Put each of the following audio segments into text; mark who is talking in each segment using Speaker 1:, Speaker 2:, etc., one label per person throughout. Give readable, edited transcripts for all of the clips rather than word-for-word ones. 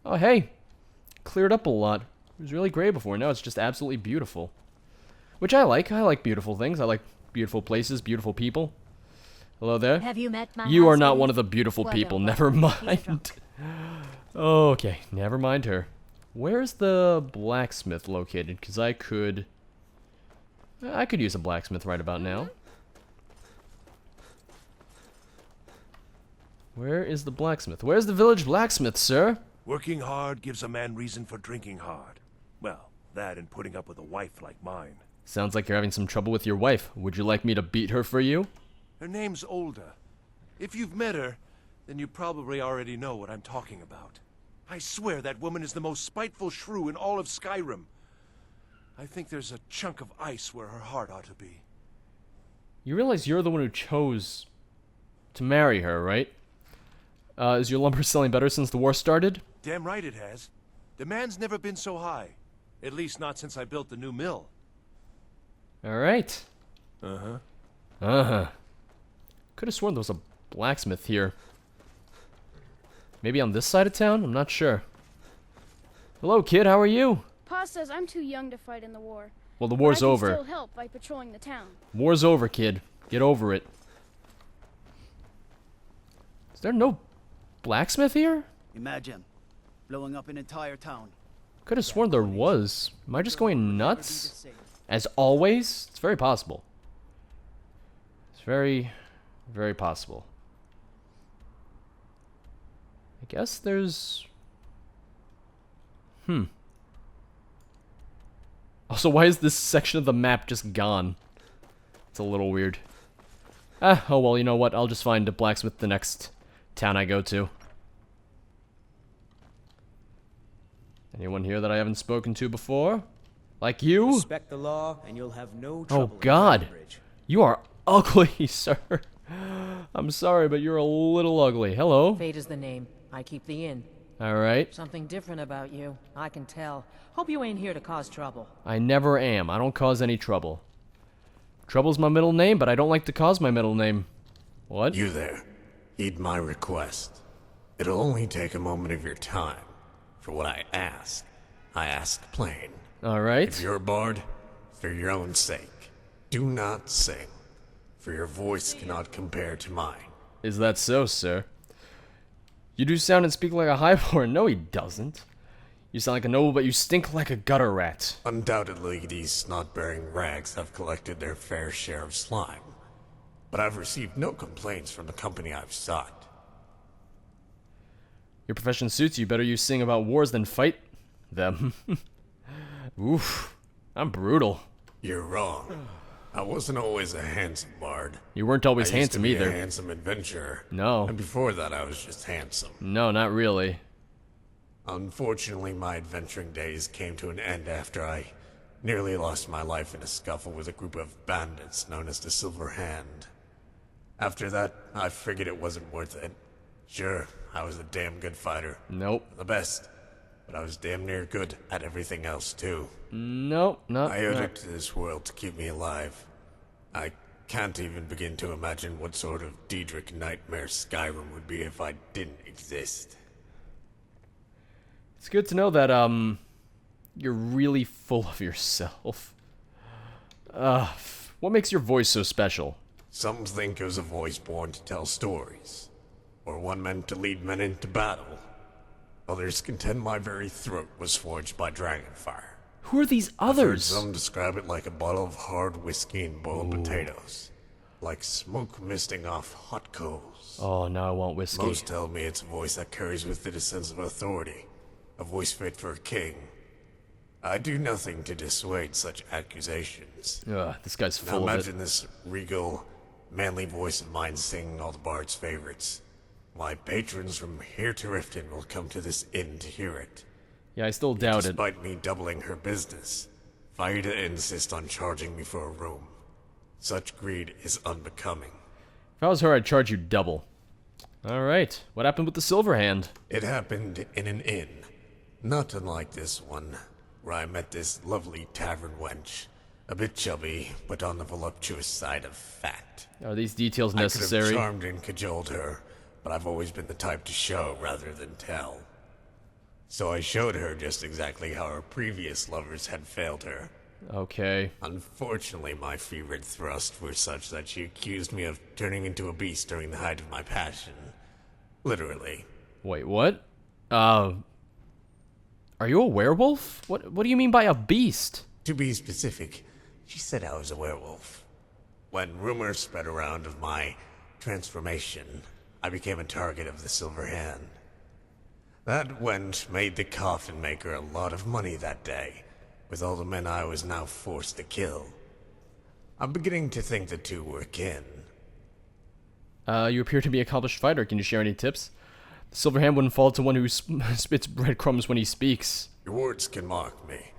Speaker 1: Oh, hey. Cleared up a lot. It was really gray before. Now it's just absolutely beautiful. Which I like. I like beautiful things. I like beautiful places, beautiful people. Hello there.
Speaker 2: Have you met my
Speaker 1: You are not
Speaker 2: husband?
Speaker 1: one of the beautiful
Speaker 2: Well,
Speaker 1: people.
Speaker 2: don't
Speaker 1: Never
Speaker 2: bother. He's
Speaker 1: mind.
Speaker 2: drunk.
Speaker 1: Okay, never mind her. Where's the blacksmith located? Because I could use a blacksmith right about now. Where is the blacksmith? Where's the village blacksmith, sir?
Speaker 3: Working hard gives a man reason for drinking hard. Well, that and putting up with a wife like mine.
Speaker 1: Sounds like you're having some trouble with your wife. Would you like me to beat her for you?
Speaker 3: Her name's Olda. If you've met her, then you probably already know what I'm talking about. I swear that woman is the most spiteful shrew in all of Skyrim. I think there's a chunk of ice where her heart ought to be.
Speaker 1: You realize you're the one who chose to marry her, right? Is your lumber selling better since the war started?
Speaker 3: Damn right it has. Demand's never been so high. At least not since I built the new mill.
Speaker 1: Alright.
Speaker 3: Uh-huh.
Speaker 1: Uh-huh. Could have sworn there was a blacksmith here. Maybe on this side of town? I'm not sure. Hello, kid. How are you?
Speaker 4: Pa says I'm too young to fight in the war.
Speaker 1: Well, the
Speaker 4: but
Speaker 1: war's
Speaker 4: I can
Speaker 1: over.
Speaker 4: still help by patrolling the town.
Speaker 1: War's over, kid. Get over it. Is there no blacksmith here?
Speaker 5: Imagine blowing up an entire town.
Speaker 1: Could have sworn there was. Am I just going nuts? As always? It's very possible. It's very, very possible. I guess there's... Also, why is this section of the map just gone? It's a little weird. Oh well, you know what? I'll just find a blacksmith the next town I go to. Anyone here that I haven't spoken to before? Like you?
Speaker 6: Respect the law, and you'll have no trouble.
Speaker 1: Oh God,
Speaker 6: in Bridge.
Speaker 1: you are ugly, sir. I'm sorry, but you're a little ugly. Hello.
Speaker 7: Fate is the name. I keep the inn.
Speaker 1: All right.
Speaker 7: Something different about you. I can tell. Hope you ain't here to cause trouble.
Speaker 1: I never am. I don't cause any trouble. Trouble's my middle name, but I don't like to cause my middle name. What?
Speaker 8: You there. Heed my request. It'll only take a moment of your time. For what I ask plain.
Speaker 1: All right.
Speaker 8: If you're a bard, for your own sake, do not sing. For your voice cannot compare to mine.
Speaker 1: Is that so, sir? You do sound and speak like a highborn. No, he doesn't. You sound like a noble, but you stink like a gutter rat.
Speaker 8: Undoubtedly, these snot-bearing rags have collected their fair share of slime. But I've received no complaints from the company I've sought.
Speaker 1: Your profession suits you. Better you sing about wars than fight them. Oof. I'm brutal.
Speaker 8: You're wrong. I wasn't always a handsome bard.
Speaker 1: You weren't always
Speaker 8: I used to
Speaker 1: handsome
Speaker 8: be
Speaker 1: either.
Speaker 8: a handsome adventurer.
Speaker 1: No.
Speaker 8: And before that, I was just handsome.
Speaker 1: No, not really.
Speaker 8: Unfortunately, my adventuring days came to an end after I nearly lost my life in a scuffle with a group of bandits known as the Silver Hand. After that, I figured it wasn't worth it. Sure, I was a damn good fighter.
Speaker 1: Nope.
Speaker 8: The best. But I was damn near good at everything else, too.
Speaker 1: Nope, not.
Speaker 8: I owed it to this world to keep me alive. I can't even begin to imagine what sort of Daedric nightmare Skyrim would be if I didn't exist.
Speaker 1: It's good to know that, you're really full of yourself. What makes your voice so special?
Speaker 8: Some think it was a voice born to tell stories, or one meant to lead men into battle. Others contend my very throat was forged by dragonfire.
Speaker 1: Who are these
Speaker 8: I've heard
Speaker 1: others?
Speaker 8: some describe it like a bottle of hard whiskey and boiled potatoes. Like smoke misting off hot coals.
Speaker 1: Oh, now I want whiskey.
Speaker 8: Most tell me it's a voice that carries with it a sense of authority. A voice fit for a king. I do nothing to dissuade such accusations.
Speaker 1: Ugh, this guy's
Speaker 8: Now
Speaker 1: full of
Speaker 8: imagine
Speaker 1: it.
Speaker 8: this regal, manly voice of mine singing all the bard's favorites. My patrons from here to Riften will come to this inn to hear it.
Speaker 1: Yeah, I still doubt it.
Speaker 8: Despite me doubling her business, Vaida insists on charging me for a room. Such greed is unbecoming.
Speaker 1: If I was her, I'd charge you double. Alright, what happened with the Silver Hand?
Speaker 8: It happened in an inn, not unlike this one, where I met this lovely tavern wench. A bit chubby, but on the voluptuous side of fat.
Speaker 1: Are these details
Speaker 8: I could
Speaker 1: necessary?
Speaker 8: have charmed and cajoled her, but I've always been the type to show rather than tell. So I showed her just exactly how her previous lovers had failed her.
Speaker 1: Okay.
Speaker 8: Unfortunately, my fevered thrusts were such that she accused me of turning into a beast during the height of my passion. Literally.
Speaker 1: Wait, what? Are you a werewolf? What do you mean by a beast?
Speaker 8: To be specific, she said I was a werewolf. When rumors spread around of my transformation, I became a target of the Silver Hand. That wench made the coffin maker a lot of money that day, with all the men I was now forced to kill. I'm beginning to think the two were kin.
Speaker 1: You appear to be an accomplished fighter. Can you share any tips? The silver hand wouldn't fall to one who spits breadcrumbs when he speaks.
Speaker 8: Your words can mock me,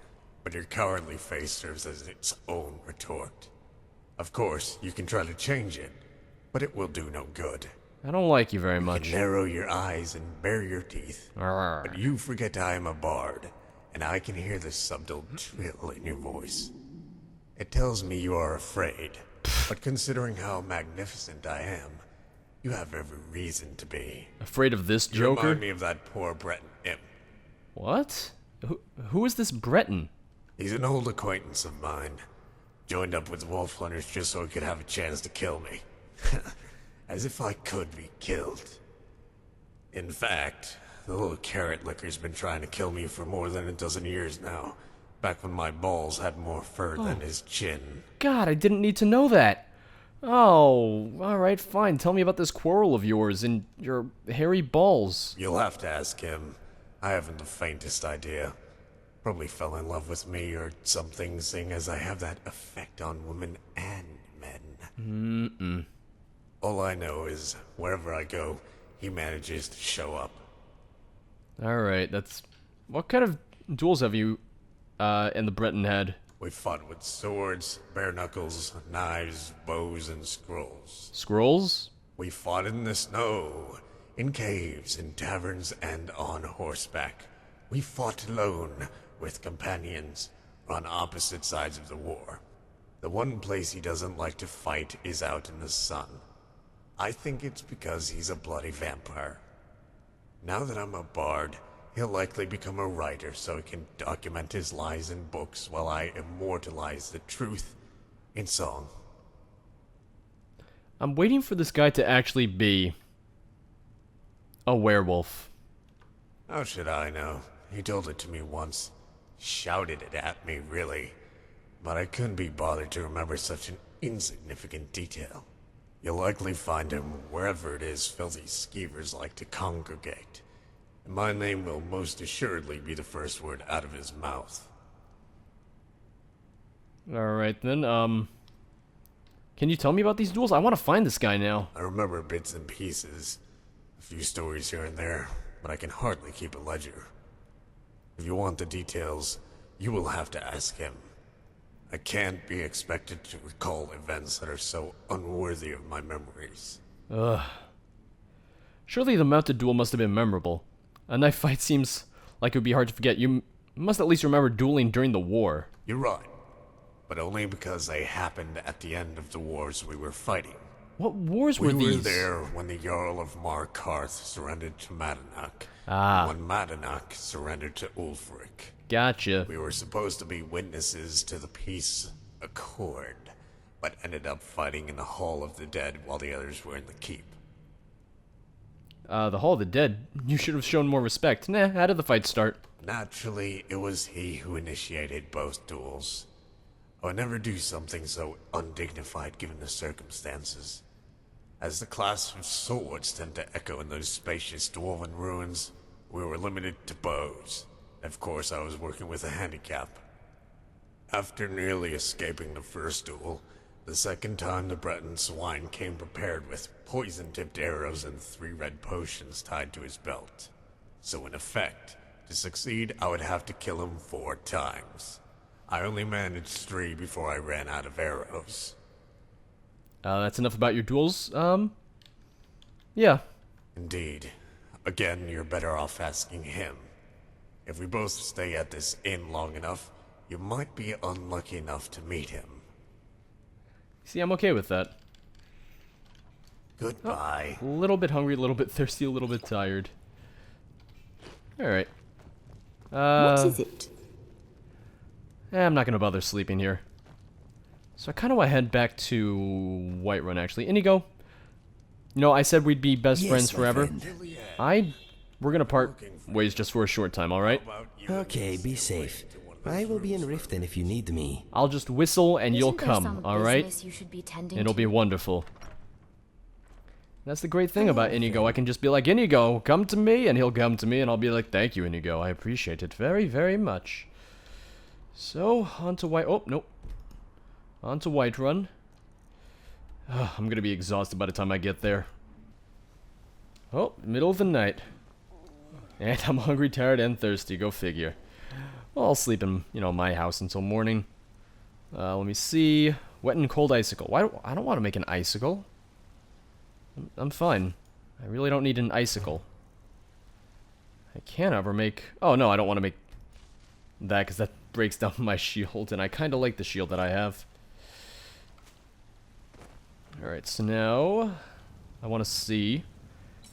Speaker 8: but your cowardly face serves as its own retort. Of course, you can try to change it, but it will do no good.
Speaker 1: I don't like you very
Speaker 8: You
Speaker 1: much.
Speaker 8: can narrow your eyes and bare your teeth,
Speaker 1: Arrgh.
Speaker 8: but you forget I am a bard, and I can hear the subtle trill in your voice. It tells me you are afraid, but considering how magnificent I am, you have every reason to be.
Speaker 1: Afraid of this
Speaker 8: You
Speaker 1: Joker?
Speaker 8: remind me of that poor Breton imp.
Speaker 1: What? Who is this Breton?
Speaker 8: He's an old acquaintance of mine. Joined up with wolf hunters just so he could have a chance to kill me. As if I could be killed. In fact, the little carrot licker's been trying to kill me for more than a dozen years now. Back when my balls had more fur than his chin.
Speaker 1: God, I didn't need to know that. Oh, alright, fine. Tell me about this quarrel of yours and your hairy balls.
Speaker 8: You'll have to ask him. I haven't the faintest idea. Probably fell in love with me or something, seeing as I have that effect on women and men. All I know is, wherever I go, he manages to show up.
Speaker 1: Alright, that's... What kind of duels have you, and the Breton had?
Speaker 8: We fought with swords, bare knuckles, knives, bows, and scrolls.
Speaker 1: Scrolls?
Speaker 8: We fought in the snow, in caves, in taverns, and on horseback. We fought alone, with companions, on opposite sides of the war. The one place he doesn't like to fight is out in the sun. I think it's because he's a bloody vampire. Now that I'm a bard, he'll likely become a writer so he can document his lies in books while I immortalize the truth in song.
Speaker 1: I'm waiting for this guy to actually be a werewolf.
Speaker 8: How should I know? He told it to me once. Shouted it at me, really. But I couldn't be bothered to remember such an insignificant detail. You'll likely find him wherever it is filthy skeevers like to congregate. And my name will most assuredly be the first word out of his mouth.
Speaker 1: Alright then, can you tell me about these duels? I want to find this guy now.
Speaker 8: I remember bits and pieces. A few stories here and there, but I can hardly keep a ledger. If you want the details, you will have to ask him. I can't be expected to recall events that are so unworthy of my memories.
Speaker 1: Ugh. Surely the mounted duel must have been memorable. A knife fight seems like it would be hard to forget. You must at least remember dueling during the war.
Speaker 8: You're right, but only because they happened at the end of the wars we were fighting.
Speaker 1: What wars
Speaker 8: We
Speaker 1: were
Speaker 8: were
Speaker 1: these?
Speaker 8: there when the Jarl of Markarth surrendered to Madanach.
Speaker 1: Ah.
Speaker 8: When Madanach surrendered to Ulfric.
Speaker 1: Gotcha.
Speaker 8: We were supposed to be witnesses to the peace accord, but ended up fighting in the Hall of the Dead while the others were in the keep.
Speaker 1: The Hall of the Dead. You should have shown more respect. Nah, how did the fight start?
Speaker 8: Naturally, it was he who initiated both duels. I would never do something so undignified given the circumstances. As the clash of swords tend to echo in those spacious dwarven ruins, we were limited to bows. Of course, I was working with a handicap. After nearly escaping the first duel, the second time the Breton swine came prepared with poison-tipped arrows and 3 red potions tied to his belt. So in effect, to succeed, I would have to kill him 4 times. I only managed 3 before I ran out of arrows.
Speaker 1: That's enough about your duels. Yeah.
Speaker 8: Indeed. Again, you're better off asking him. If we both stay at this inn long enough, you might be unlucky enough to meet him.
Speaker 1: See, I'm okay with that.
Speaker 8: Goodbye.
Speaker 1: A little bit hungry, a little bit thirsty, a little bit tired. Alright.
Speaker 2: What is it?
Speaker 1: I'm not gonna bother sleeping here. So I kind of want to head back to Whiterun, actually. Inigo, you know, I said we'd be best friends forever. We're gonna part ways just for a short time, alright?
Speaker 9: Okay, be safe. I will be in Riften if you need me.
Speaker 1: I'll just whistle and you'll
Speaker 4: Isn't there
Speaker 1: come,
Speaker 4: some
Speaker 1: alright?
Speaker 4: business you should be tending
Speaker 1: It'll
Speaker 4: to?
Speaker 1: be wonderful. That's the great thing about Inigo. I can just be like, Inigo, come to me, and he'll come to me, and I'll be like, thank you, Inigo. I appreciate it very, very much. So, on to White... Oh, nope. On to Whiterun. I'm gonna be exhausted by the time I get there. Oh, middle of the night. And I'm hungry, tired, and thirsty. Go figure. Well, I'll sleep in, you know, my house until morning. Let me see. Wet and cold icicle. I don't want to make an icicle. I'm fine. I really don't need an icicle. I can ever make... Oh, no, I don't want to make that because that breaks down my shield, and I kind of like the shield that I have. Alright, so now I want to see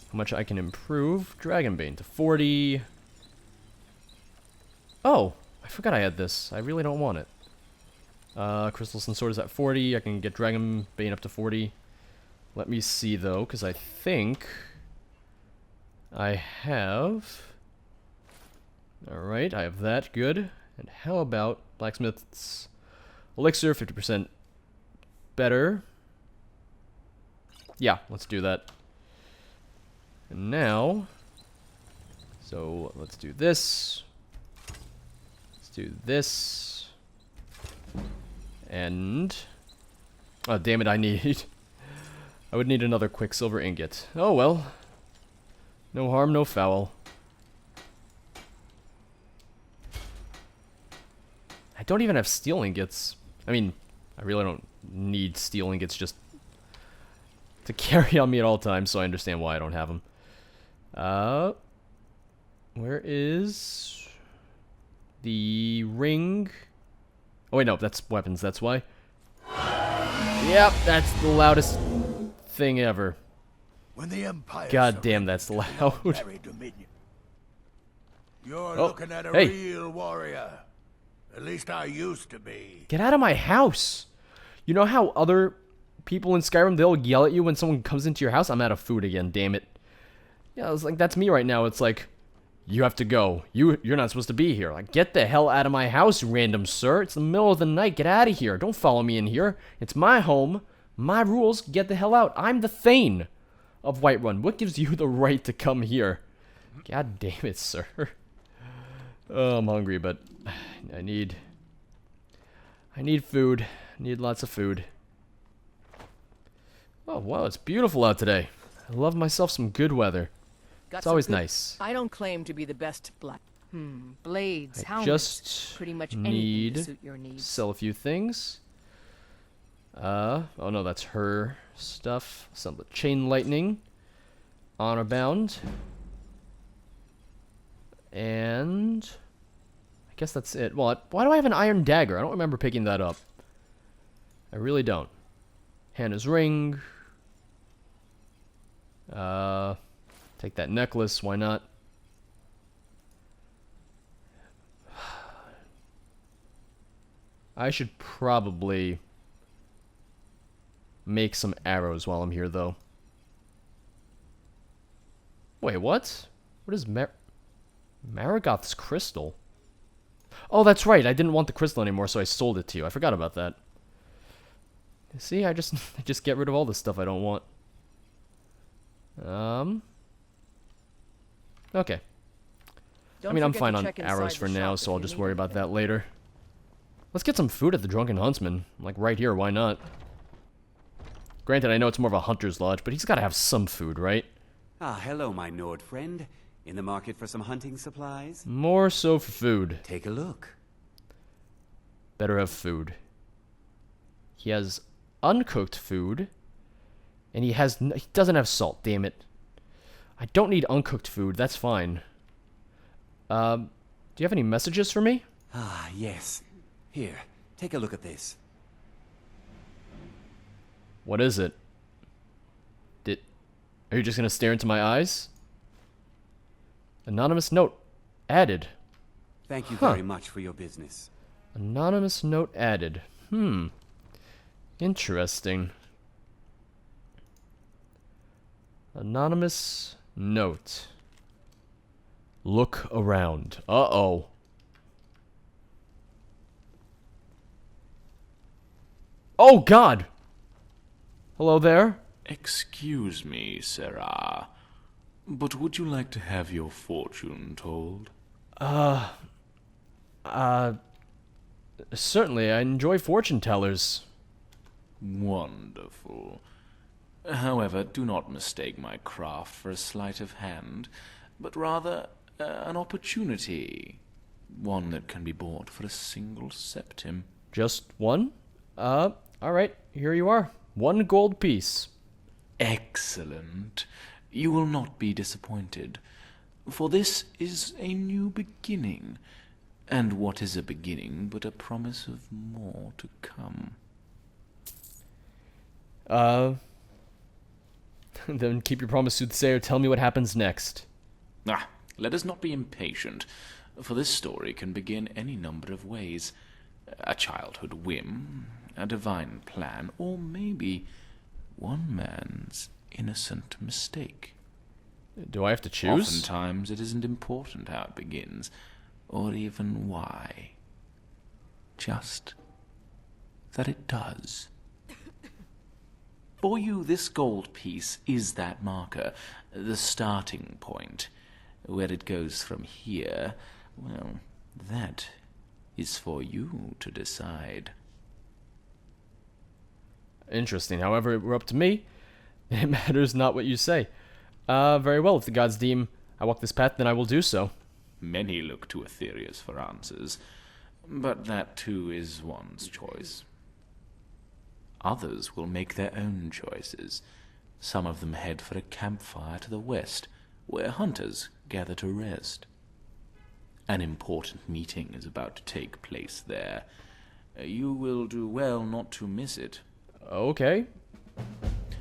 Speaker 1: how much I can improve Dragonbane to 40. Oh, I forgot I had this. I really don't want it. Crystals and Sword is at 40. I can get Dragonbane up to 40. Let me see, though, because I think I have... Alright, I have that. Good. And how about Blacksmith's Elixir, 50% better. Yeah, let's do that. And now... So, let's do this. Let's do this. And... Oh, damn it, I need... I would need another Quicksilver ingot. Oh well. No harm, no foul. I don't even have steel ingots. I mean, I really don't need steel ingots just to carry on me at all times, so I understand why I don't have them. Where is the ring? Oh wait, no, that's weapons, that's why. Yep, that's the loudest thing ever.
Speaker 10: When the Empire
Speaker 1: God damn, that's loud.
Speaker 10: You're
Speaker 1: Oh,
Speaker 10: looking at a
Speaker 1: hey.
Speaker 10: real warrior. At least I used to be.
Speaker 1: Get out of my house. You know how other people in Skyrim, they'll yell at you when someone comes into your house? I'm out of food again, damn it. Yeah, it's like, that's me right now. It's like, you have to go. You're not supposed to be here. Like, get the hell out of my house, random sir. It's the middle of the night. Get out of here. Don't follow me in here. It's my home. My rules. Get the hell out. I'm the Thane of Whiterun. What gives you the right to come here? God damn it, sir. Oh, I'm hungry, but I need food. I need lots of food. Oh, wow, it's beautiful out today. I love myself some good weather. It's always nice.
Speaker 7: I don't claim to be the best black. Blades,
Speaker 1: I
Speaker 7: helmets,
Speaker 1: just
Speaker 7: pretty much anything
Speaker 1: need
Speaker 7: to suit your needs.
Speaker 1: sell a few things. Oh no, that's her stuff. Some chain lightning, honor bound, and I guess that's it. Well, why do I have an iron dagger? I don't remember picking that up. I really don't. Hannah's ring. Take that necklace. Why not? I should probably make some arrows while I'm here, though. Wait, what? What is Maragoth's crystal? Oh, that's right. I didn't want the crystal anymore, so I sold it to you. I forgot about that. See, I just get rid of all the stuff I don't want. Okay. I mean, I'm fine on arrows for now, so I'll just worry about that later. Let's get some food at the Drunken Huntsman. Like, right here, why not? Granted, I know it's more of a hunter's lodge, but he's got to have some food, right?
Speaker 11: Ah, hello, my Nord friend. In the market for some hunting supplies?
Speaker 1: More so for food.
Speaker 11: Take a look.
Speaker 1: Better have food. He has uncooked food, and he doesn't have salt, damn it. I don't need uncooked food, that's fine. Do you have any messages for me?
Speaker 11: Ah, yes. Here, take a look at this.
Speaker 1: What is it? Are you just gonna stare into my eyes? Anonymous note. Added.
Speaker 11: Thank you very much for your business.
Speaker 1: Anonymous note added. Interesting. Anonymous note. Look around. Uh-oh. Oh, God! Hello there?
Speaker 2: Excuse me, Sarah, but would you like to have your fortune told?
Speaker 1: Certainly, I enjoy fortune tellers.
Speaker 2: Wonderful. However, do not mistake my craft for a sleight of hand, but rather an opportunity. One that can be bought for a single septim.
Speaker 1: Just one? Alright, here you are. 1 gold piece.
Speaker 2: Excellent. You will not be disappointed, for this is a new beginning. And what is a beginning but a promise of more to come?
Speaker 1: Then keep your promise, soothsayer. Tell me what happens next.
Speaker 2: Let us not be impatient, for this story can begin any number of ways. A childhood whim, a divine plan, or maybe one man's innocent mistake.
Speaker 1: Do I have to choose?
Speaker 2: Oftentimes it isn't important how it begins, or even why. Just that it does. For you, this gold piece is that marker, the starting point. Where it goes from here, well, that is for you to decide.
Speaker 1: Interesting. However, it were up to me. It matters not what you say. Very well. If the gods deem I walk this path, then I will do so.
Speaker 2: Many look to Aetherius for answers, but that too is one's choice. Others will make their own choices. Some of them head for a campfire to the west, where hunters gather to rest. An important meeting is about to take place there. You will do well not to miss it.
Speaker 1: Okay.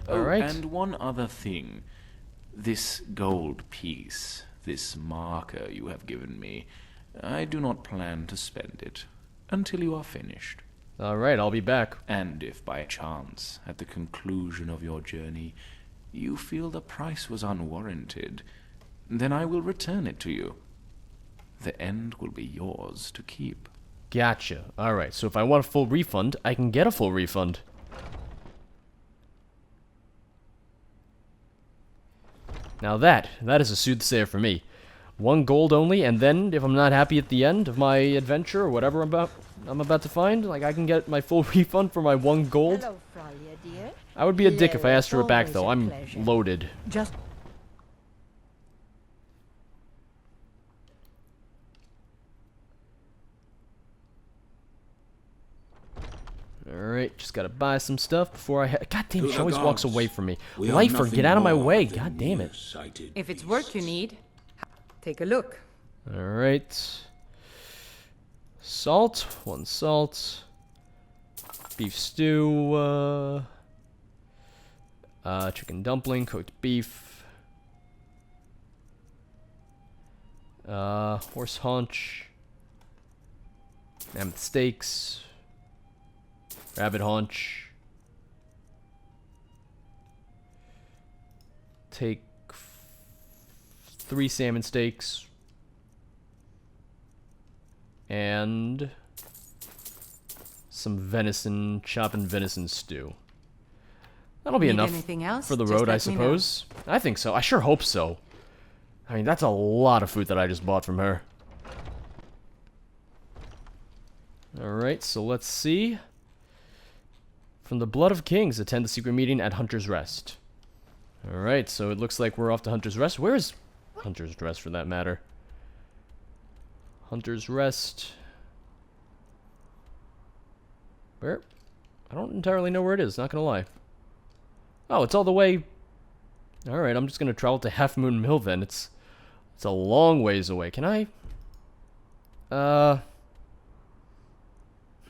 Speaker 2: Oh,
Speaker 1: Alright.
Speaker 2: and one other thing. This gold piece, this marker you have given me, I do not plan to spend it until you are finished.
Speaker 1: Alright, I'll be back.
Speaker 2: And if by chance, at the conclusion of your journey, you feel the price was unwarranted, then I will return it to you. The end will be yours to keep.
Speaker 1: Gotcha. Alright, so if I want a full refund, I can get a full refund. Now that is a soothsayer for me. 1 gold only, and then if I'm not happy at the end of my adventure or whatever I'm about to find, like I can get my full refund for my 1 gold.
Speaker 7: Hello, Fralia, dear.
Speaker 1: I would be a dick if I asked for it back
Speaker 7: Always
Speaker 1: though.
Speaker 7: a
Speaker 1: I'm
Speaker 7: pleasure.
Speaker 1: loaded.
Speaker 7: Just
Speaker 1: Alright, just gotta buy some stuff before I God damn it, she always walks away from me. Lifer, get out of my way, god damn it.
Speaker 7: if it's work you need, take a look.
Speaker 1: Alright. Salt, 1 salt. Beef stew, chicken dumpling, cooked beef. Horse haunch. Mammoth steaks. Rabbit haunch. Take 3 salmon steaks. And some venison, chopping venison stew. That'll be
Speaker 7: Need
Speaker 1: enough
Speaker 7: anything else?
Speaker 1: for the
Speaker 7: Just
Speaker 1: road, I
Speaker 7: let me know.
Speaker 1: suppose. I think so. I sure hope so. I mean, that's a lot of food that I just bought from her. Alright, so let's see. From the Blood of Kings, attend the secret meeting at Hunter's Rest. Alright, so it looks like we're off to Hunter's Rest. Where is Hunter's Rest, for that matter? Hunter's Rest. Where? I don't entirely know where it is, not gonna lie. Oh, it's all the way... Alright, I'm just gonna travel to Half Moon Mill then. It's a long ways away. Can I...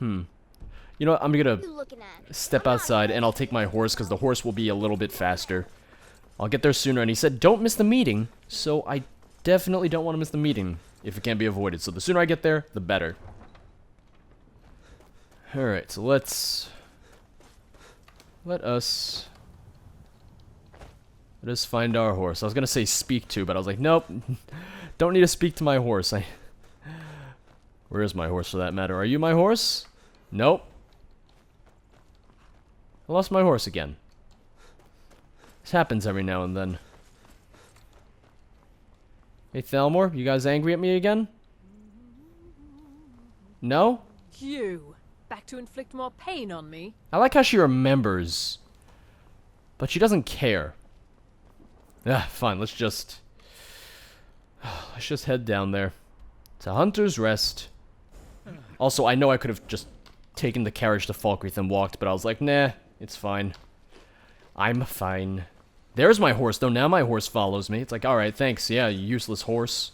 Speaker 1: You know what? I'm gonna
Speaker 4: You looking at?
Speaker 1: step outside and I'll take my horse because the horse will be a little bit faster. I'll get there sooner, and he said don't miss the meeting, so I definitely don't want to miss the meeting. if it can't be avoided. So the sooner I get there, the better. Alright, so let us find our horse. I was gonna say speak to, but I was like, nope. Don't need to speak to my horse. Where is my horse for that matter? Are you my horse? Nope. I lost my horse again. This happens every now and then. Hey, Thalmor, you guys angry at me again? No?
Speaker 7: You, back to inflict more pain on me?
Speaker 1: I like how she remembers. But she doesn't care. Ah, fine, let's just head down there. To Hunter's Rest. Also, I know I could have just taken the carriage to Falkreath and walked, but I was like, nah, it's fine. I'm fine. There's my horse, though. Now my horse follows me. It's like, alright, thanks. Yeah, you useless horse.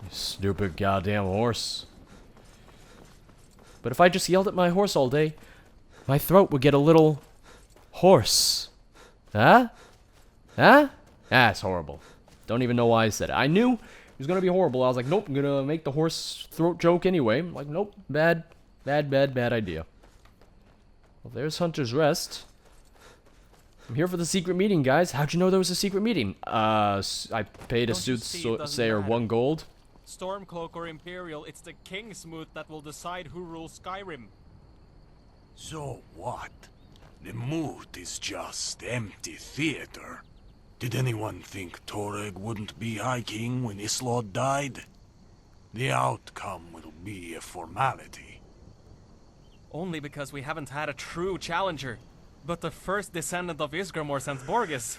Speaker 1: You stupid goddamn horse. But if I just yelled at my horse all day, my throat would get a little hoarse. Huh? Huh? Ah, it's horrible. Don't even know why I said it. I knew it was gonna be horrible. I was like, nope, I'm gonna make the horse throat joke anyway. I'm like, nope, bad idea. Well, there's Hunter's Rest. I'm here for the secret meeting, guys. How'd you know there was a secret meeting? I paid a soothsayer 1 gold.
Speaker 12: Stormcloak or Imperial, it's the King's moot that will decide who rules Skyrim.
Speaker 10: So what? The moot is just empty theater. Did anyone think Toreg wouldn't be High King when Islod died? The outcome will be a formality.
Speaker 12: Only because we haven't had a true challenger. But the first descendant of Ysgramor since Borges.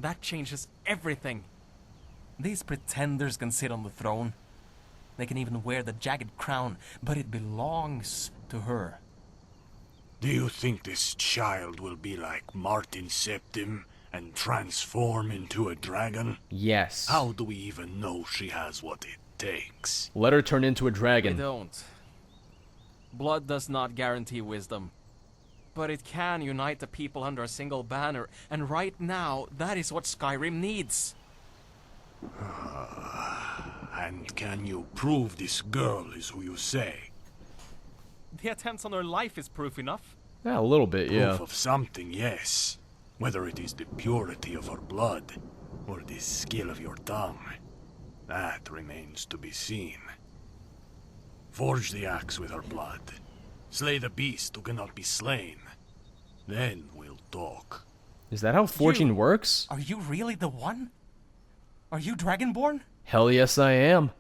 Speaker 12: That changes everything. These pretenders can sit on the throne. They can even wear the jagged crown, but it belongs to her.
Speaker 10: Do you think this child will be like Martin Septim and transform into a dragon?
Speaker 1: Yes.
Speaker 10: How do we even know she has what it takes?
Speaker 1: Let her turn into a dragon.
Speaker 12: We don't. Blood does not guarantee wisdom. But it can unite the people under a single banner, and right now, that is what Skyrim needs.
Speaker 10: And can you prove this girl is who you say?
Speaker 12: The attempts on her life is proof enough.
Speaker 1: Yeah, a little bit, yeah.
Speaker 10: Proof of something, yes. Whether it is the purity of her blood, or the skill of your tongue, that remains to be seen. Forge the axe with her blood. Slay the beast who cannot be slain. Then we'll talk.
Speaker 1: Is that how forging works?
Speaker 12: Are you really the one? Are you Dragonborn?
Speaker 1: Hell yes, I am.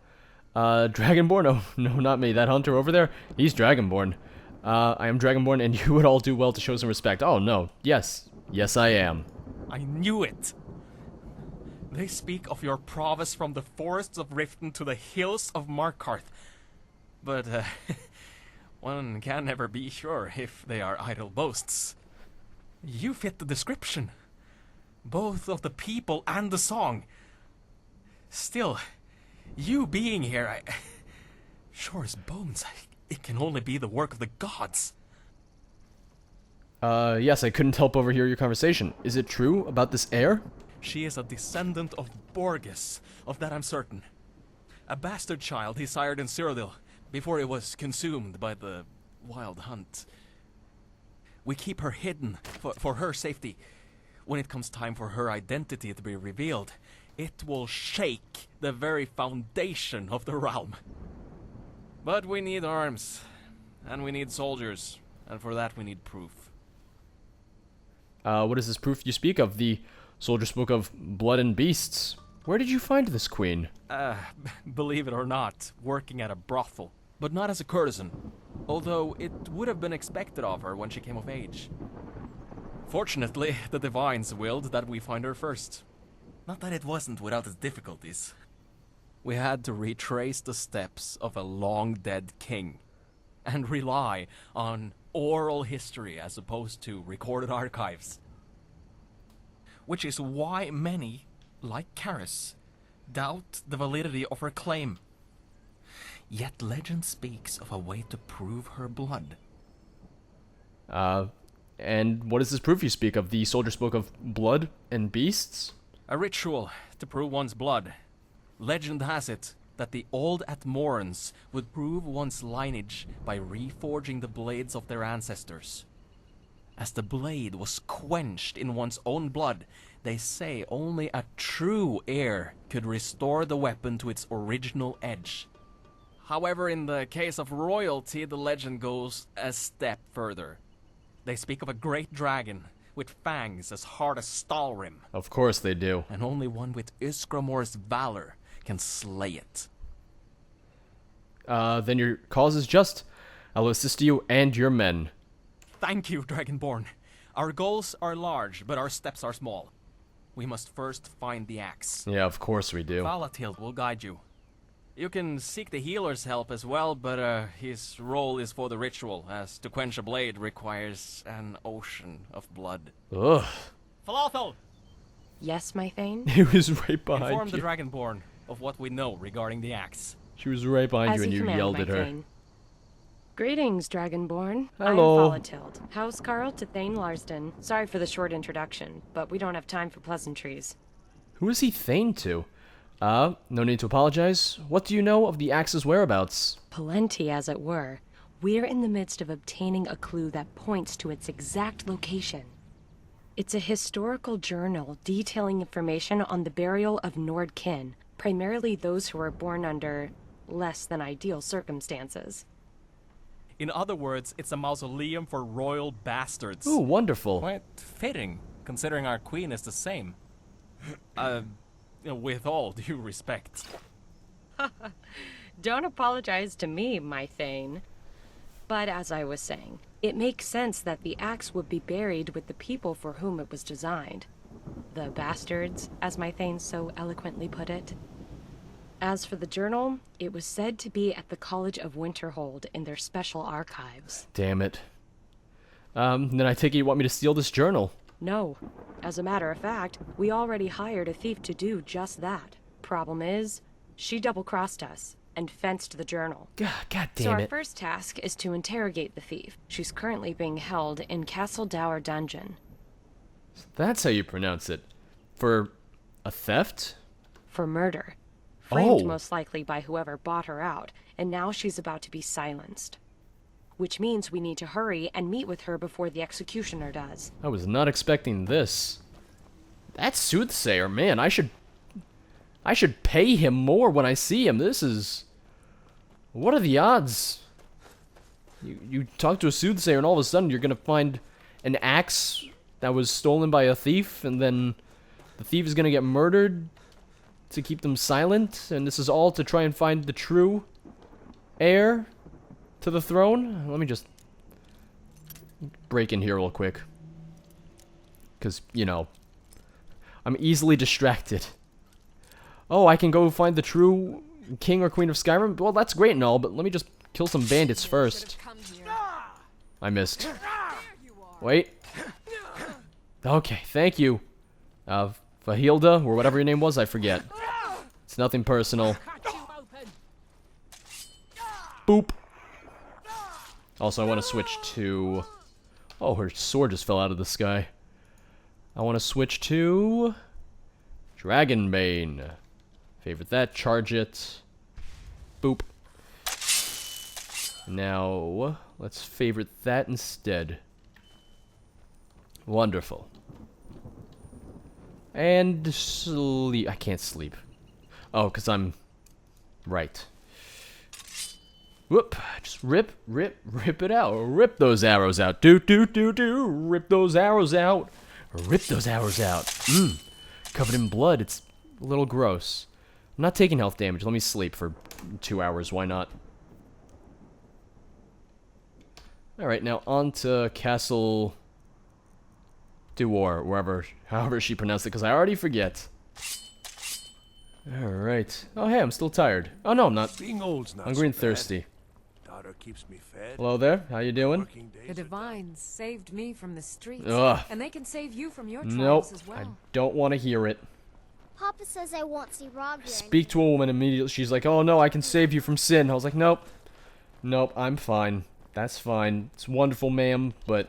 Speaker 1: Dragonborn? Oh, no, not me. That hunter over there, he's Dragonborn. I am Dragonborn, and you would all do well to show some respect. Oh, no. Yes. Yes, I am.
Speaker 12: I knew it. They speak of your prowess from the forests of Riften to the hills of Markarth. But, one can never be sure if they are idle boasts. You fit the description. Both of the people and the song. Still, you being here, sure as bones, it can only be the work of the gods.
Speaker 1: Yes, I couldn't help overhear your conversation. Is it true about this heir?
Speaker 12: She is a descendant of Borges, of that I'm certain. A bastard child he sired in Cyrodiil, before it was consumed by the wild hunt. We keep her hidden, for her safety. When it comes time for her identity to be revealed, it will shake the very foundation of the realm. But we need arms, and we need soldiers, and for that we need proof.
Speaker 1: What is this proof you speak of? The soldier spoke of blood and beasts. Where did you find this queen?
Speaker 12: Believe it or not, working at a brothel. But not as a courtesan, although it would have been expected of her when she came of age. Fortunately, the divines willed that we find her first. Not that it wasn't without its difficulties. We had to retrace the steps of a long-dead king, and rely on oral history as opposed to recorded archives. Which is why many, like Karis, doubt the validity of her claim. Yet legend speaks of a way to prove her blood.
Speaker 1: And what is this proof you speak of? The soldier spoke of blood and beasts?
Speaker 12: A ritual to prove one's blood. Legend has it that the old Atmorans would prove one's lineage by reforging the blades of their ancestors. As the blade was quenched in one's own blood, they say only a true heir could restore the weapon to its original edge. However, in the case of royalty, the legend goes a step further. They speak of a great dragon with fangs as hard as Stalrim.
Speaker 1: Of course they do.
Speaker 12: And only one with Ysgramor's valor can slay it.
Speaker 1: Then your cause is just. I'll assist you and your men.
Speaker 12: Thank you, Dragonborn. Our goals are large, but our steps are small. We must first find the axe.
Speaker 1: Yeah, of course we do.
Speaker 12: Valatild will guide you. You can seek the healer's help as well, but his role is for the ritual, as to quench a blade requires an ocean of blood.
Speaker 1: Ugh.
Speaker 12: Falafel!
Speaker 7: Yes, my Thane?
Speaker 1: He was right behind
Speaker 12: Inform
Speaker 1: you.
Speaker 12: the Dragonborn of what we know regarding the axe.
Speaker 1: She was right behind you and you yelled at her.
Speaker 7: Thane. Greetings, Dragonborn.
Speaker 1: Hello.
Speaker 7: I'm Falatild, housecarl to Thane Larsden. Sorry for the short introduction, but we don't have time for pleasantries.
Speaker 1: Who is he Thane to? No need to apologize. What do you know of the axe's whereabouts?
Speaker 7: Plenty, as it were. We're in the midst of obtaining a clue that points to its exact location. It's a historical journal detailing information on the burial of Nord kin, primarily those who were born under less than ideal circumstances.
Speaker 12: In other words, it's a mausoleum for royal bastards.
Speaker 1: Ooh, wonderful.
Speaker 12: Quite fitting, considering our queen is the same. With all due respect.
Speaker 7: Don't apologize to me, my Thane. But as I was saying, it makes sense that the axe would be buried with the people for whom it was designed. The bastards, as my Thane so eloquently put it. As for the journal, it was said to be at the College of Winterhold in their special archives.
Speaker 1: Damn it. Then I take it you want me to steal this journal?
Speaker 7: No. As a matter of fact, we already hired a thief to do just that. Problem is, she double-crossed us and fenced the journal.
Speaker 1: God damn it.
Speaker 7: So our first task is to interrogate the thief. She's currently being held in Castle Dower Dungeon.
Speaker 1: That's how you pronounce it. For a theft?
Speaker 7: For murder. Framed
Speaker 1: Oh.
Speaker 7: most likely by whoever bought her out, and now she's about to be silenced. Which means we need to hurry and meet with her before the executioner does.
Speaker 1: I was not expecting this. That soothsayer, man, I should pay him more when I see him. This is... What are the odds? You talk to a soothsayer and all of a sudden you're gonna find an axe that was stolen by a thief, and then the thief is gonna get murdered to keep them silent, and this is all to try and find the true heir to the throne? Let me just break in here real quick. Because, you know, I'm easily distracted. Oh, I can go find the true king or queen of Skyrim? Well, that's great and all, but let me just kill some bandits first. I missed. Wait. Okay, thank you. Fahilda, or whatever your name was, I forget. It's nothing personal. Boop. Also, I want to switch to... Oh, her sword just fell out of the sky. I want to switch to... Dragonbane. Favorite that, charge it. Boop. Now, let's favorite that instead. Wonderful. And sleep. I can't sleep. Oh, because I'm... Right. Whoop. Just rip it out. Rip those arrows out. Do. Rip those arrows out. Rip those arrows out. Covered in blood. It's a little gross. I'm not taking health damage. Let me sleep for 2 hours. Why not? Alright, now on to Castle Duor, however she pronounced it, because I already forget. Alright. Oh, hey, I'm still tired. Oh, no, I'm not.
Speaker 3: Being old's not
Speaker 1: Hungry and
Speaker 3: so bad.
Speaker 1: thirsty.
Speaker 3: Daughter keeps me fed.
Speaker 1: Hello there. How you doing?
Speaker 13: The Divines saved me from the streets,
Speaker 1: Ugh.
Speaker 13: and they can save you from your trials
Speaker 1: Nope.
Speaker 13: as well.
Speaker 1: I don't want to hear it.
Speaker 4: Papa says I won't see Roger.
Speaker 1: Speak to a woman immediately. She's like, oh, no, I can save you from sin. I was like, nope. Nope, I'm fine. That's fine. It's wonderful, ma'am, but...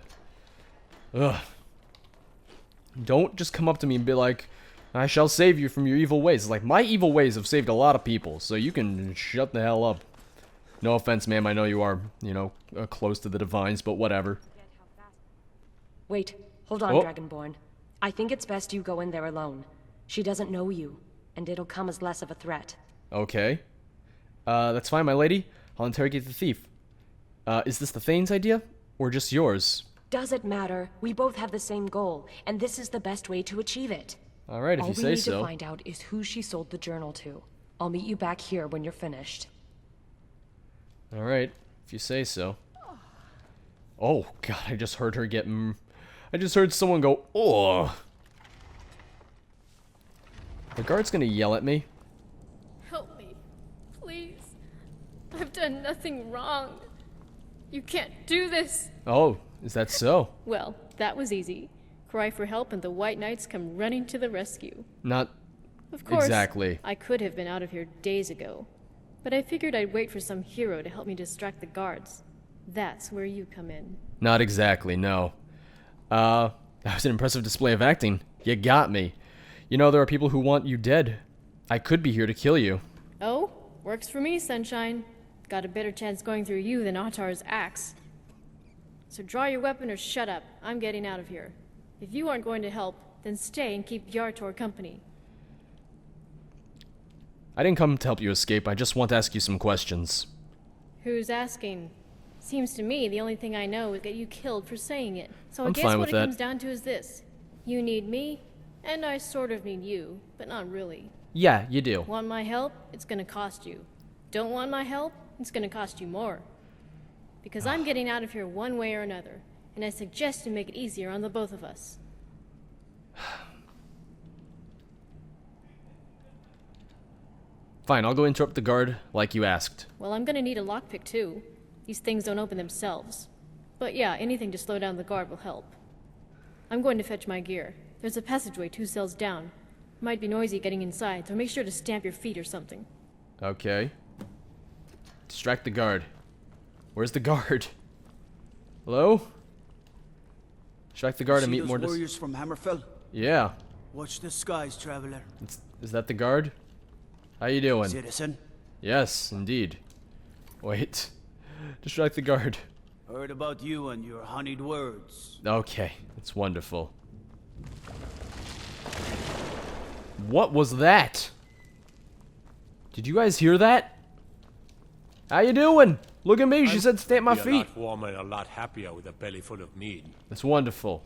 Speaker 1: Ugh. Don't just come up to me and be like, I shall save you from your evil ways. Like, my evil ways have saved a lot of people, so you can shut the hell up. No offense, ma'am. I know you are, you know, close to the Divines, but whatever.
Speaker 7: Wait, hold on,
Speaker 1: Oh.
Speaker 7: Dragonborn. I think it's best you go in there alone. She doesn't know you, and it'll come as less of a threat.
Speaker 1: Okay. That's fine, my lady. I'll interrogate the thief. Is this the Thane's idea? Or just yours?
Speaker 7: Does it matter? We both have the same goal, and this is the best way to achieve it.
Speaker 1: Alright, if you say so.
Speaker 7: All we need to find out is who she sold the journal to. I'll meet you back here when you're finished.
Speaker 1: Alright, if you say so. Oh, God, I just heard her get... I just heard someone go, oh. The guard's gonna yell at me.
Speaker 14: Help me, please. I've done nothing wrong. You can't do this.
Speaker 1: Oh, is that so?
Speaker 14: Well, that was easy. Cry for help and the White Knights come running to the rescue.
Speaker 1: Not
Speaker 14: Of course,
Speaker 1: exactly.
Speaker 14: I could have been out of here days ago. But I figured I'd wait for some hero to help me distract the guards. That's where you come in.
Speaker 1: Not exactly, no. That was an impressive display of acting. You got me. You know, there are people who want you dead. I could be here to kill you.
Speaker 14: Oh, works for me, Sunshine. Got a better chance going through you than Ottar's axe. So draw your weapon or shut up. I'm getting out of here. If you aren't going to help, then stay and keep Yartor company.
Speaker 1: I didn't come to help you escape. I just want to ask you some questions.
Speaker 14: Who's asking? Seems to me the only thing I know is get you killed for saying it. So I
Speaker 1: I'm
Speaker 14: guess
Speaker 1: fine
Speaker 14: what
Speaker 1: with
Speaker 14: it
Speaker 1: that.
Speaker 14: comes down to is this. You need me, and I sort of need you, but not really.
Speaker 1: Yeah, you do.
Speaker 14: Want my help? It's gonna cost you. Don't want my help? It's gonna cost you more. Because I'm getting out of here one way or another, and I suggest you make it easier on the both of us.
Speaker 1: Fine, I'll go interrupt the guard like you asked.
Speaker 14: Well, I'm gonna need a lockpick too. These things don't open themselves. But yeah, anything to slow down the guard will help. I'm going to fetch my gear. There's a passageway 2 cells down. Might be noisy getting inside, so make sure to stamp your feet or something.
Speaker 1: Okay. Distract the guard. Where's the guard? Hello? Distract the guard and
Speaker 5: See
Speaker 1: meet
Speaker 5: those
Speaker 1: more
Speaker 5: warriors from Hammerfell?
Speaker 1: Yeah.
Speaker 5: Watch the skies, traveler.
Speaker 1: Is that the guard? How you doing?
Speaker 5: Citizen?
Speaker 1: Yes, indeed. Wait. Distract the guard.
Speaker 5: Heard about you and your honeyed words.
Speaker 1: Okay, that's wonderful. What was that? Did you guys hear that? How you doing? Look at me, she said stamp my
Speaker 15: Be a
Speaker 1: feet.
Speaker 15: lot warmer and a lot happier with a belly full of mead.
Speaker 1: That's wonderful.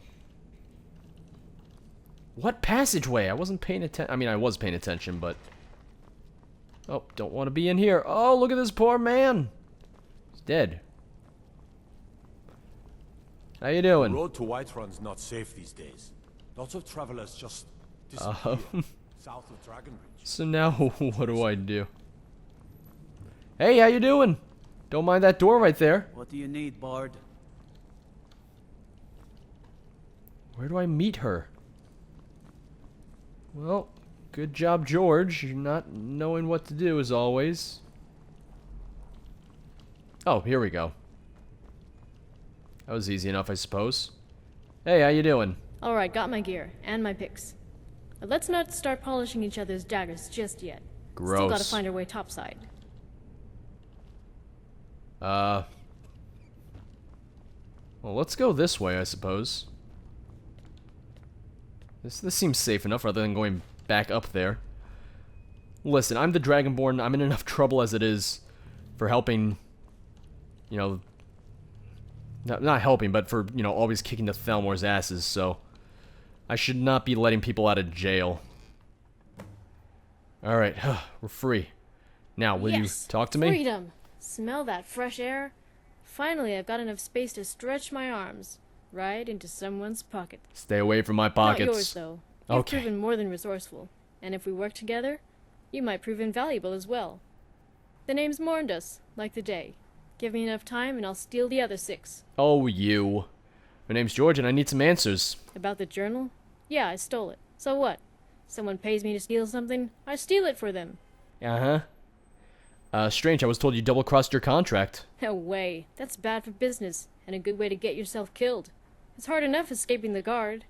Speaker 1: What passageway? I wasn't paying attention. I mean, I was paying attention, but... Oh, don't want to be in here. Oh, look at this poor man. He's dead. How you doing?
Speaker 15: The road to Whiterun's not safe these days. Lots of travelers just disappear south of Dragonbridge.
Speaker 1: So now, what do I do? Hey, how you doing? Don't mind that door right there.
Speaker 5: What do you need, Bard?
Speaker 1: Where do I meet her? Well, good job, George. You're not knowing what to do, as always. Oh, here we go. That was easy enough, I suppose. Hey, how you doing?
Speaker 14: Alright, got my gear, and my picks. But let's not start polishing each other's daggers just yet.
Speaker 1: Gross.
Speaker 14: Still gotta find our way topside.
Speaker 1: Well, let's go this way, I suppose. This seems safe enough, rather than going back up there. Listen, I'm the Dragonborn. I'm in enough trouble as it is for helping, you know... Not helping, but for, you know, always kicking the Thalmor's asses, so... I should not be letting people out of jail. Alright, we're free. Now, will you talk to me?
Speaker 14: Freedom! Smell that fresh air? Finally, I've got enough space to stretch my arms right into someone's pocket.
Speaker 1: Stay away from my pockets.
Speaker 14: Not yours, though. You've
Speaker 1: Okay.
Speaker 14: proven more than resourceful, and if we work together, you might prove invaluable as well. The name's Morndus, like the day. Give me enough time, and I'll steal the other 6.
Speaker 1: Oh, you. My name's George, and I need some answers.
Speaker 14: About the journal? Yeah, I stole it. So what? Someone pays me to steal something, I steal it for them.
Speaker 1: Strange, I was told you double-crossed your contract.
Speaker 14: No way. That's bad for business, and a good way to get yourself killed. It's hard enough escaping the guard.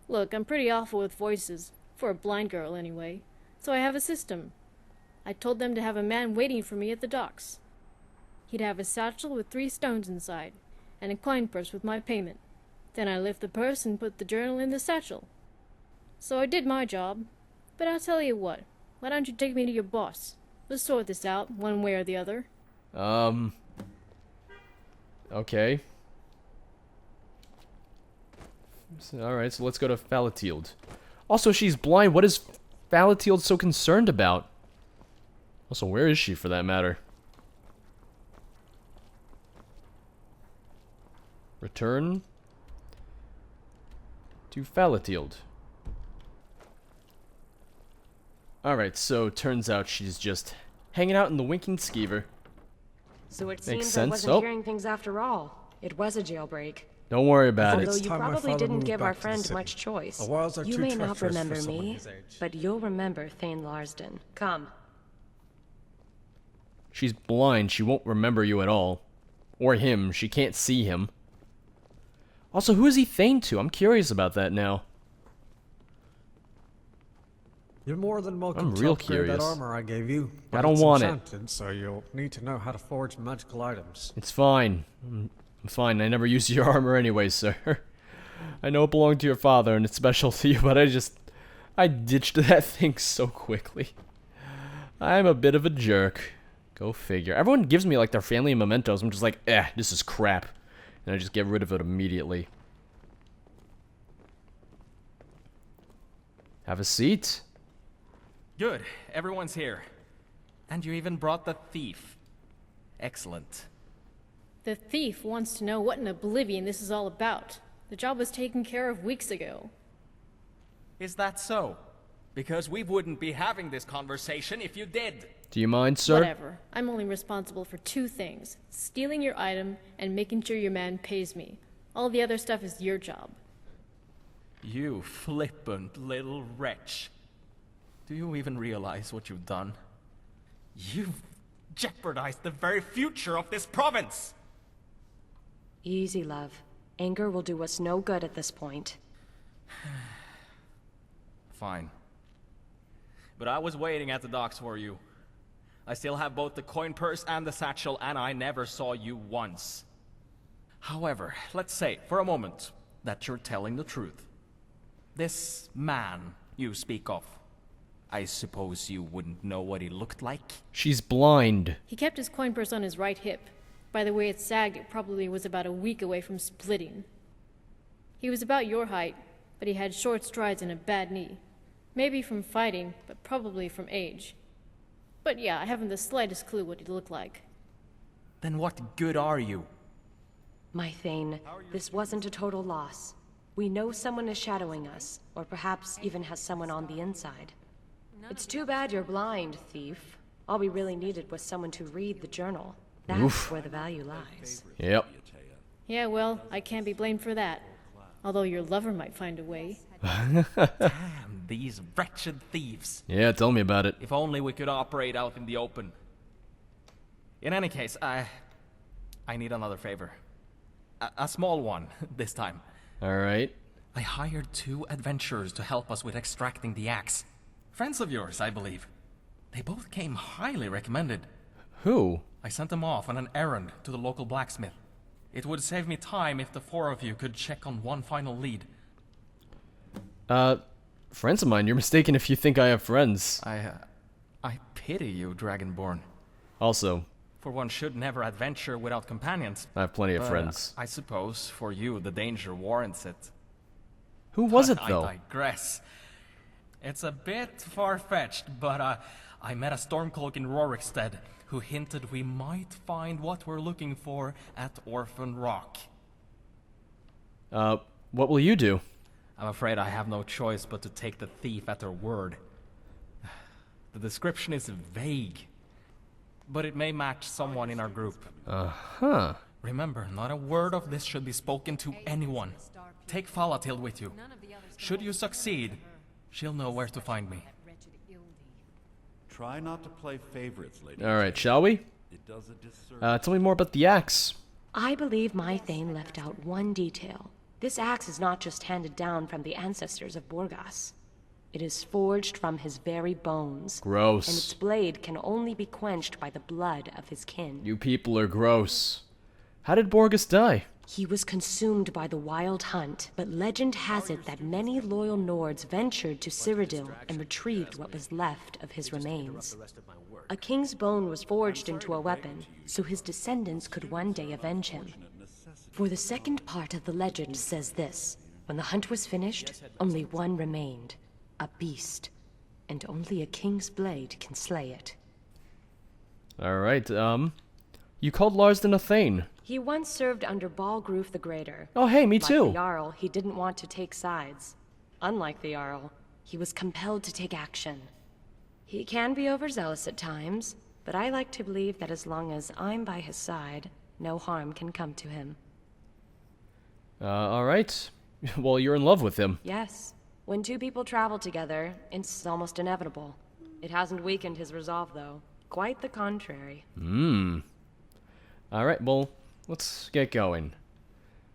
Speaker 14: Look, I'm pretty awful with voices, For a blind girl, anyway. So I have a system. I told them to have a man waiting for me at the docks. He'd have a satchel with 3 stones inside, and a coin purse with my payment. Then I lift the purse and put the journal in the satchel. So I did my job. But I'll tell you what, why don't you take me to your boss? Let's sort this out, one way or the other.
Speaker 1: Okay. Alright, so let's go to Falatield. Also, she's blind. What is Falatield so concerned about? Also, where is she, for that matter? Return to Falatield. Alright, so turns out she's just hanging out in the Winking Skeever.
Speaker 7: So it
Speaker 1: Makes
Speaker 7: seems
Speaker 1: sense.
Speaker 7: I wasn't hearing things after all. It was a jailbreak.
Speaker 1: Don't worry about it.
Speaker 7: Although you probably didn't give our friend much choice. You may not remember me, but you'll remember Thane Larsden. Come.
Speaker 1: She's blind. She won't remember you at all. Or him. She can't see him. Also, who is he Thane to? I'm curious about that now.
Speaker 8: You're more than welcome
Speaker 1: I'm
Speaker 8: to
Speaker 1: real
Speaker 8: upgrade
Speaker 1: curious.
Speaker 8: that armor I gave you.
Speaker 1: I don't want it.
Speaker 8: So you'll need to know how to forge magical items.
Speaker 1: It's fine. I'm fine. I never used your armor anyway, sir. I know it belonged to your father and it's special to you, but I ditched that thing so quickly. I'm a bit of a jerk. Go figure. Everyone gives me like their family mementos. I'm just like, this is crap. And I just get rid of it immediately. Have a seat.
Speaker 12: Good. Everyone's here. And you even brought the thief. Excellent.
Speaker 14: The thief wants to know what in oblivion this is all about. The job was taken care of weeks ago.
Speaker 12: Is that so? Because we wouldn't be having this conversation if you did.
Speaker 1: Do you mind, sir?
Speaker 14: Whatever. I'm only responsible for 2 things. Stealing your item and making sure your man pays me. All the other stuff is your job.
Speaker 12: You flippant little wretch. Do you even realize what you've done? You've jeopardized the very future of this province!
Speaker 7: Easy, love. Anger will do us no good at this point.
Speaker 12: Fine. But I was waiting at the docks for you. I still have both the coin purse and the satchel, and I never saw you once. However, let's say, for a moment, that you're telling the truth. This man you speak of, I suppose you wouldn't know what he looked like?
Speaker 1: She's blind.
Speaker 14: He kept his coin purse on his right hip. By the way it sagged, it probably was about a week away from splitting. He was about your height, but he had short strides and a bad knee. Maybe from fighting, but probably from age. But yeah, I haven't the slightest clue what he looked like.
Speaker 12: Then what good are you?
Speaker 7: My Thane, this wasn't a total loss. We know someone is shadowing us, or perhaps even has someone on the inside. It's too bad you're blind, thief. All we really needed was someone to read the journal. That's where the value lies.
Speaker 1: Yep.
Speaker 14: Yeah, well, I can't be blamed for that. Although your lover might find a way.
Speaker 12: Damn, these wretched thieves.
Speaker 1: Yeah, tell me about it.
Speaker 12: If only we could operate out in the open. In any case, I need another favor. A small one, this time.
Speaker 1: Alright.
Speaker 12: I hired 2 adventurers to help us with extracting the axe. Friends of yours, I believe. They both came highly recommended.
Speaker 1: Who?
Speaker 12: I sent them off on an errand to the local blacksmith. It would save me time if the 4 of you could check on one final lead.
Speaker 1: Friends of mine, you're mistaken if you think I have friends.
Speaker 12: I pity you, Dragonborn.
Speaker 1: Also,
Speaker 12: For one should never adventure without companions.
Speaker 1: I have plenty of friends.
Speaker 12: I suppose, for you, the danger warrants it.
Speaker 1: Who was it, though?
Speaker 12: I digress. It's a bit far-fetched, but I met a Stormcloak in Rorikstead who hinted we might find what we're looking for at Orphan Rock.
Speaker 1: What will you do?
Speaker 12: I'm afraid I have no choice but to take the thief at her word. The description is vague, but it may match someone in our group.
Speaker 1: Uh-huh.
Speaker 12: Remember, not a word of this should be spoken to anyone. Take Falatild with you. Should you succeed, she'll know where to find me.
Speaker 15: Try not to play favorites, lady.
Speaker 1: Alright, shall we?
Speaker 15: It does a disservice.
Speaker 1: Tell me more about the axe.
Speaker 7: I believe my Thane left out one detail. This axe is not just handed down from the ancestors of Borgas. It is forged from his very bones.
Speaker 1: Gross.
Speaker 7: And its blade can only be quenched by the blood of his kin.
Speaker 1: You people are gross. How did Borgus die?
Speaker 7: He was consumed by the wild hunt, but legend has it that many loyal Nords ventured to Cyrodiil and retrieved what was left of his remains. A king's bone was forged into a weapon, so his descendants could one day avenge him. For the second part of the legend says this: when the hunt was finished, only one remained, a beast, and only a king's blade can slay it.
Speaker 1: Alright, you called Larsden a Thane.
Speaker 7: He once served under Balgruf the Greater.
Speaker 1: Oh, hey, me too.
Speaker 7: Like the Jarl, he didn't want to take sides. Unlike the Jarl, he was compelled to take action. He can be overzealous at times, but I like to believe that as long as I'm by his side, no harm can come to him.
Speaker 1: Alright. Well, you're in love with him.
Speaker 7: Yes. When two people travel together, it's almost inevitable. It hasn't weakened his resolve, though. Quite the contrary.
Speaker 1: Alright, well, let's get going.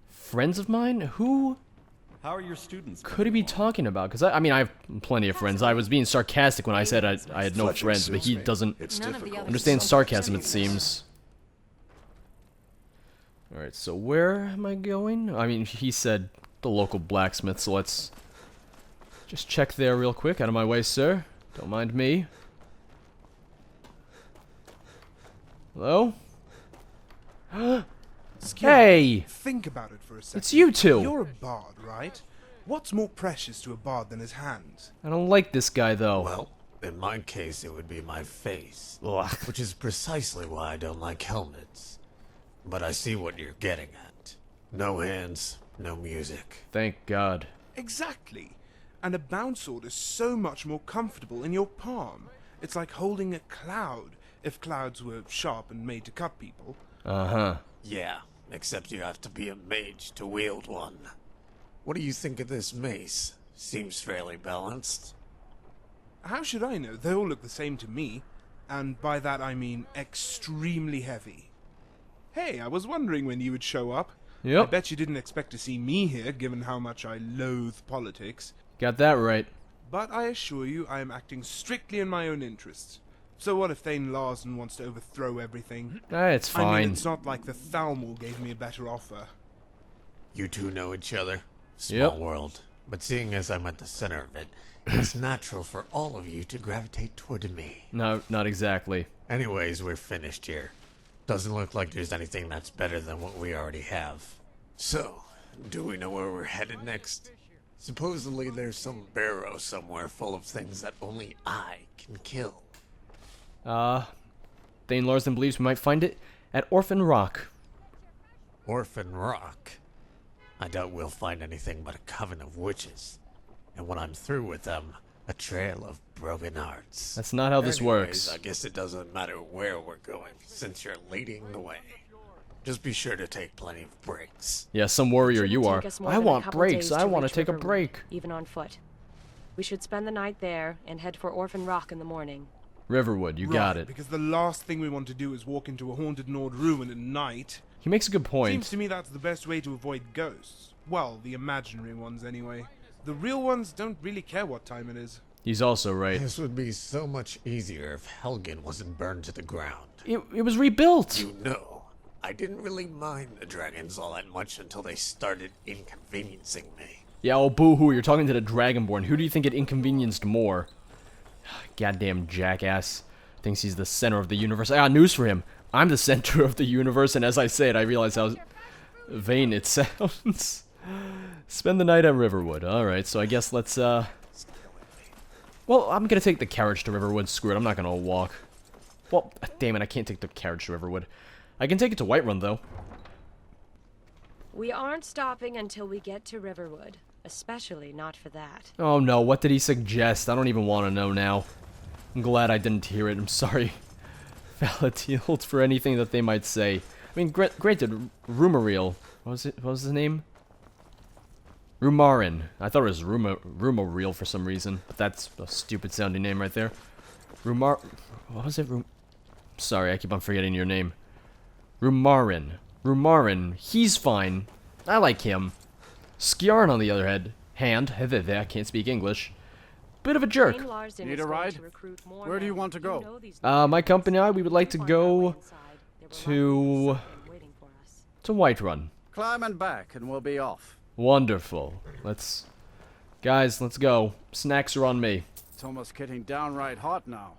Speaker 1: Friends of mine? Who
Speaker 16: How are your students?
Speaker 1: could he be talking about? Because, I mean, I have plenty of friends. I was being sarcastic when I said I had no friends, but he doesn't understand sarcasm, it seems. Alright, so where am I going? I mean, he said the local blacksmith, so let's just check there real quick. Out of my way, sir. Don't mind me. Hello? Hey!
Speaker 17: Think about it for a second.
Speaker 1: It's you two!
Speaker 17: You're a bard, right? What's more precious to a bard than his hands?
Speaker 1: I don't like this guy, though.
Speaker 8: Well, in my case, it would be my face. Which is precisely why I don't like helmets. But I see what you're getting at. No hands, no music.
Speaker 1: Thank God.
Speaker 17: Exactly. And a bound sword is so much more comfortable in your palm. It's like holding a cloud, if clouds were sharp and made to cut people.
Speaker 1: Uh-huh.
Speaker 8: Yeah, except you have to be a mage to wield one. What do you think of this mace? Seems fairly balanced.
Speaker 17: How should I know? They all look the same to me. And by that I mean extremely heavy. Hey, I was wondering when you would show up.
Speaker 1: Yep.
Speaker 17: I bet you didn't expect to see me here, given how much I loathe politics.
Speaker 1: Got that right.
Speaker 17: But I assure you, I am acting strictly in my own interests. So what if Thane Larsen wants to overthrow everything?
Speaker 1: It's fine.
Speaker 17: I mean, it's not like the Thalmor gave me a better offer.
Speaker 8: You two know each other. Small world. But seeing as I'm at the center of it, it's natural for all of you to gravitate toward me.
Speaker 1: No, not exactly.
Speaker 8: Anyways, we're finished here. Doesn't look like there's anything that's better than what we already have. So, do we know where we're headed next? Supposedly there's some barrow somewhere full of things that only I can kill.
Speaker 1: Thane Larsen believes we might find it at Orphan Rock.
Speaker 8: Orphan Rock? I doubt we'll find anything but a coven of witches. And when I'm through with them, a trail of broken hearts.
Speaker 1: That's not how this works.
Speaker 8: I guess it doesn't matter where we're going, since you're leading the way. Just be sure to take plenty of breaks.
Speaker 1: Yeah, some warrior you are. I want breaks. I want
Speaker 7: to
Speaker 1: to take a
Speaker 7: reach Riverwood,
Speaker 1: break.
Speaker 7: even on foot. We should spend the night there and head for Orphan Rock in the morning.
Speaker 1: Riverwood, you got it.
Speaker 17: Because the last thing we want to do is walk into a haunted Nord ruin at night.
Speaker 1: He makes a good point.
Speaker 17: Seems to me that's the best way to avoid ghosts. Well, the imaginary ones anyway. The real ones don't really care what time it is.
Speaker 1: He's also right.
Speaker 8: This would be so much easier if Helgen wasn't burned to the ground.
Speaker 1: It was rebuilt.
Speaker 8: You know, I didn't really mind the dragons all that much until they started inconveniencing me.
Speaker 1: Yeah, oh boo-hoo, you're talking to the Dragonborn. Who do you think it inconvenienced more? Goddamn jackass. Thinks he's the center of the universe. I got news for him. I'm the center of the universe, and as I say it, I realize how vain it sounds. Spend the night at Riverwood. Alright, so I guess let's, well, I'm gonna take the carriage to Riverwood. Screw it, I'm not gonna walk. Well, damn it, I can't take the carriage to Riverwood. I can take it to Whiterun, though.
Speaker 7: We aren't stopping until we get to Riverwood. Especially not for that.
Speaker 1: Oh no, what did he suggest? I don't even want to know now. I'm glad I didn't hear it. I'm sorry, Valatield, for anything that they might say. I mean, granted, Rumoriel. What was his name? Rumarin. I thought it was Rumoriel for some reason, but that's a stupid sounding name right there. What was it? Sorry, I keep on forgetting your name. Rumarin. Rumarin. He's fine. I like him. Skjarn, on the other hand, I can't speak English. bit of a jerk.
Speaker 7: Dane Larsen
Speaker 18: Need
Speaker 7: is
Speaker 18: a
Speaker 7: going
Speaker 18: ride?
Speaker 7: to recruit more
Speaker 18: Where do you
Speaker 7: men.
Speaker 18: want to
Speaker 7: You
Speaker 18: go?
Speaker 7: know these
Speaker 1: My company and I, we would like to go to Whiterun.
Speaker 18: Climb and back, and we'll be off.
Speaker 1: Wonderful. Guys, let's go. Snacks are on me.
Speaker 18: It's almost getting downright hot now.